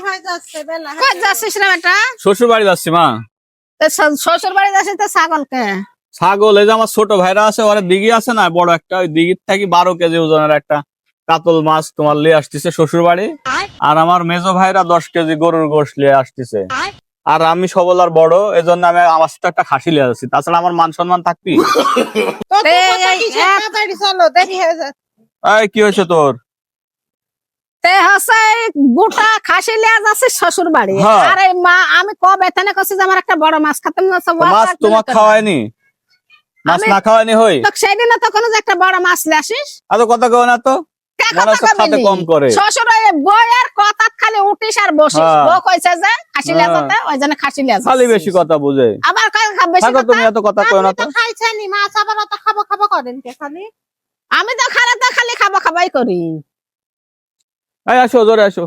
কই যাচ্ছিস রে বেটা? শ্বশুর বাড়ি যাচ্ছি মা। শ্বশুর বাড়ি যাচ্ছিস তো ছাগলকে? ছাগল এই যে আমার ছোট ভাইরা আছে, ওরা দিঘি আছে না বড় একটা, ওই দিঘির থেকে 12 কেজি ওজনের একটা কাতল মাছ তোমার লিয়ে আসতেছে শ্বশুর বাড়ি। আর আমার মেজো ভাইরা 10 কেজি গরুর গোশত লিয়ে আসতেছে। আর আমি সবল আর বড়, এই জন্য আমি আমার সাথে একটা খাসি লিয়ে আসছি। তাছাড়া আমার মান সম্মান থাকবি? এই কি হয়েছে তোর? গোটা খাসি লিয়া যাচ্ছিস শ্বশুর বাড়ি? হ্যাঁ। আরে মা, আমি কবে এখানে করছি যে আমার একটা বড় মাছ খেতে মনে হচ্ছে। মাছ তোমাকে খাওয়ায়নি? মাছ না খাওয়ায়নি হই? সেদিনও তো কোনো যে একটা বড় মাছ নিয়ে আসিস। এত কথা কও না তো, মনে হচ্ছে খাতে কম করে। শ্বশুর বউয়ের কথা খালি উঠিস আর বসিস। বউ কইছে যে খাসি লিয়া যেতে, ওই জন্য খাসি লিয়া যাচ্ছিস। খালি বেশি কথা বুঝে। আবার বেশি থাকো তুমি, এত কথা কও না তো। খাইছানি মাছ আবার অত খাবো খাবো করেন কে খালি? আমি তো খালি খাবাই করি। এই আসো, জোরে আসো।